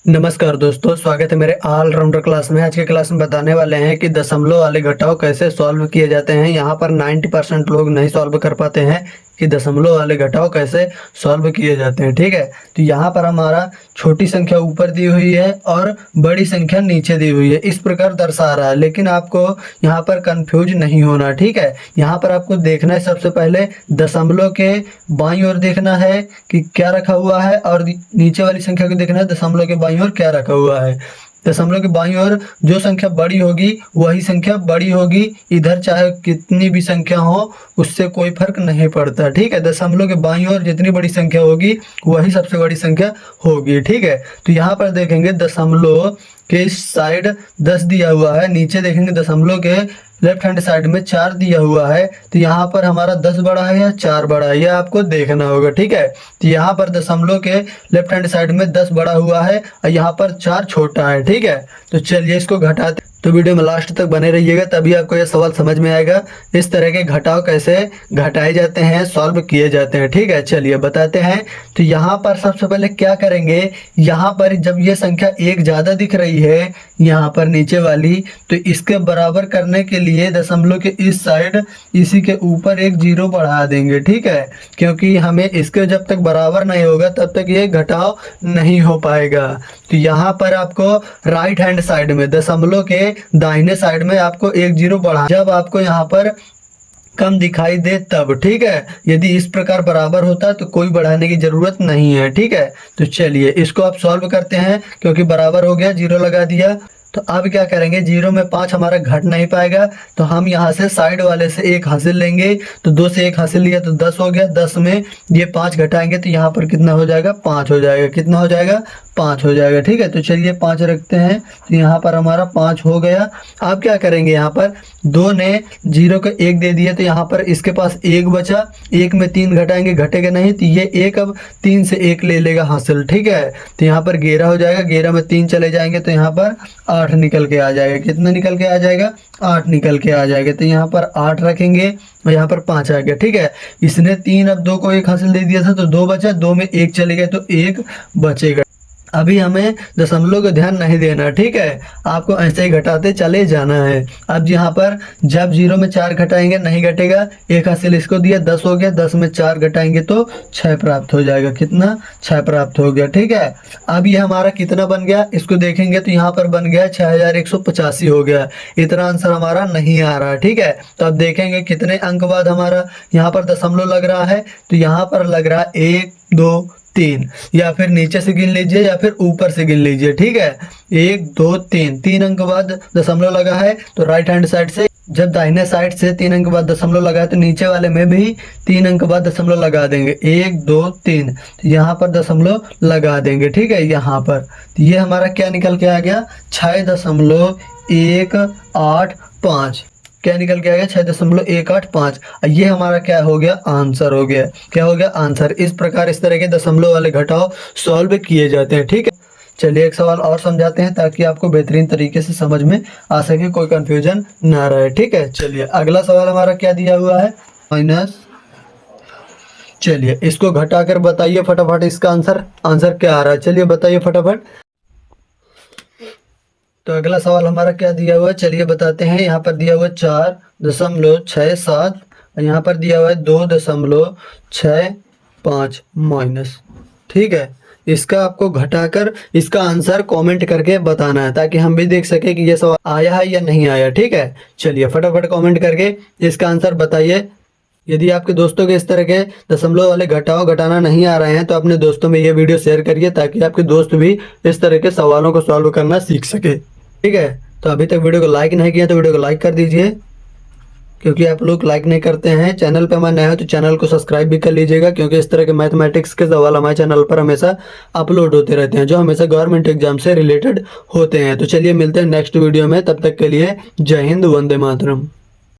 नमस्कार दोस्तों, स्वागत है मेरे ऑलराउंडर क्लास में। आज के क्लास में बताने वाले हैं कि दशमलव वाले घटाव कैसे सॉल्व किए जाते हैं। यहाँ पर 90% लोग नहीं सॉल्व कर पाते हैं कि दशमलव वाले घटाव कैसे सॉल्व किए जाते हैं। ठीक है, तो यहाँ पर हमारा छोटी संख्या ऊपर दी हुई है और बड़ी संख्या नीचे दी हुई है, इस प्रकार दर्शा रहा है। लेकिन आपको यहाँ पर कंफ्यूज नहीं होना। ठीक है, यहाँ पर आपको देखना है सबसे पहले दशमलव के बाईं ओर देखना है कि क्या रखा हुआ है, और नीचे वाली संख्या को देखना है दशमलव के बाईं ओर क्या रखा हुआ है। दशमलव के बाईं ओर जो संख्या बड़ी होगी वही संख्या बड़ी होगी, इधर चाहे कितनी भी संख्या हो उससे कोई फर्क नहीं पड़ता। ठीक है, दशमलव के बाईं ओर जितनी बड़ी संख्या होगी वही सबसे बड़ी संख्या होगी। ठीक है, तो यहाँ पर देखेंगे दशमलव के इस साइड 10 दिया हुआ है, नीचे देखेंगे दशमलव के लेफ्ट हैंड साइड में 4 दिया हुआ है। तो यहाँ पर हमारा 10 बड़ा है या 4 बड़ा है, यह आपको देखना होगा। ठीक है, तो यहाँ पर दशमलव के लेफ्ट हैंड साइड में 10 बड़ा हुआ है और यहाँ पर 4 छोटा है। ठीक है, तो चलिए इसको घटाते। तो वीडियो में लास्ट तक बने रहिएगा, तभी आपको यह सवाल समझ में आएगा इस तरह के घटाव कैसे घटाए जाते हैं, सॉल्व किए जाते हैं। ठीक है, चलिए बताते हैं। तो यहाँ पर सबसे पहले क्या करेंगे, यहाँ पर जब ये संख्या एक ज़्यादा दिख रही है यहाँ पर नीचे वाली, तो इसके बराबर करने के लिए दशमलव के इस साइड इसी के ऊपर एक जीरो बढ़ा देंगे। ठीक है, क्योंकि हमें इसके जब तक बराबर नहीं होगा तब तक ये घटाव नहीं हो पाएगा। तो यहाँ पर आपको राइट हैंड साइड में दशमलव के दाहिने साइड में आपको एक जीरो बढ़ा, जब आपको यहाँ पर कम दिखाई दे तब। ठीक है, यदि इस प्रकार बराबर होता तो कोई बढ़ाने की जरूरत नहीं है। ठीक है, तो चलिए इसको आप सॉल्व करते हैं। क्योंकि बराबर हो गया, जीरो लगा दिया, तो अब क्या करेंगे, जीरो में 5 हमारा घट नहीं पाएगा, तो हम यहाँ से साइड वाले से 1 हासिल लेंगे। तो 2 से 1 हासिल लिया तो 10 हो गया, 10 में ये 5 घटाएंगे तो यहाँ पर कितना हो जाएगा, 5 हो जाएगा। कितना हो जाएगा, 5 हो जाएगा। ठीक है, तो चलिए 5 रखते हैं, तो यहाँ पर हमारा 5 हो गया। अब क्या करेंगे, यहाँ पर 2 ने 0 को 1 दे दिया, तो यहाँ पर इसके पास 1 बचा, 1 में 3 घटाएंगे, घटेगा नहीं, तो ये 1 अब 3 से 1 ले लेगा हासिल। ठीक है, तो यहाँ पर 11 हो जाएगा, 11 में 3 चले जाएंगे तो यहाँ पर 8 निकल के आ जाएगा। कितना निकल के आ जाएगा, 8 निकल के आ जाएगा। तो यहाँ पर 8 रखेंगे और यहाँ पर 5 आ गया। ठीक है, इसने 3 अब 2 को 1 हासिल दे दिया था तो 2 बचा, 2 में 1 चले गए तो 1 बचेगा। अभी हमें दशमलव को ध्यान नहीं देना। ठीक है, आपको ऐसे ही घटाते चले जाना है। अब यहाँ पर जब 0 में 4 घटाएंगे नहीं घटेगा, 1 हासिल इसको दिया, 10 हो गया, 10 में 4 घटाएंगे तो 6 प्राप्त हो जाएगा। कितना, 6 प्राप्त हो गया। ठीक है, अब ये हमारा कितना बन गया इसको देखेंगे तो यहाँ पर बन गया 6185 हो गया। इतना आंसर हमारा नहीं आ रहा। ठीक है, तो अब देखेंगे कितने अंक बाद हमारा यहाँ पर दशमलव लग रहा है। तो यहाँ पर लग रहा है 1 2 3, या फिर नीचे से गिन लीजिए या फिर ऊपर से गिन लीजिए। ठीक है, 1 2 3, 3 अंक बाद दशमलव लगा है, तो राइट हैंड साइड से जब दाहिने साइड से 3 अंक बाद दशमलव लगा है तो नीचे वाले में भी 3 अंक बाद दशमलव लगा देंगे। 1 2 3, तो यहाँ पर दशमलव लगा देंगे। ठीक है, यहाँ पर तो ये हमारा क्या निकल के आ गया, 6.185। क्या निकल के आ गया, 6.185। ये हमारा क्या हो गया, आंसर हो गया। क्या हो गया, आंसर। इस प्रकार इस तरह के दशमलव वाले घटाव सॉल्व किए जाते हैं। ठीक है, चलिए एक सवाल और समझाते हैं ताकि आपको बेहतरीन तरीके से समझ में आ सके, कोई कंफ्यूजन ना रहे। ठीक है, चलिए अगला सवाल हमारा क्या दिया हुआ है, माइनस। चलिए इसको घटा कर बताइए फटाफट इसका आंसर क्या आ रहा है। चलिए बताइए फटाफट। तो अगला सवाल हमारा क्या दिया हुआ है, चलिए बताते हैं। यहाँ पर दिया हुआ है 4.67 और यहाँ पर दिया हुआ है 2.65 माइनस। ठीक है, इसका आपको घटाकर इसका आंसर कमेंट करके बताना है ताकि हम भी देख सके कि ये सवाल आया है या नहीं आया। ठीक है, चलिए फटाफट कमेंट करके इसका आंसर बताइए। यदि आपके दोस्तों के इस तरह के दशमलव वाले घटाव घटाना नहीं आ रहे हैं तो अपने दोस्तों में ये वीडियो शेयर करिए ताकि आपके दोस्त भी इस तरह के सवालों को सॉल्व करना सीख सके। ठीक है, तो अभी तक वीडियो को लाइक नहीं किया तो वीडियो को लाइक कर दीजिए, क्योंकि आप लोग लाइक नहीं करते हैं। चैनल पे हमारे नए हो तो चैनल को सब्सक्राइब भी कर लीजिएगा, क्योंकि इस तरह के मैथमेटिक्स के सवाल हमारे चैनल पर हमेशा अपलोड होते रहते हैं जो हमेशा गवर्नमेंट एग्जाम से रिलेटेड होते हैं। तो चलिए मिलते हैं नेक्स्ट वीडियो में, तब तक के लिए जय हिंद, वंदे मातरम।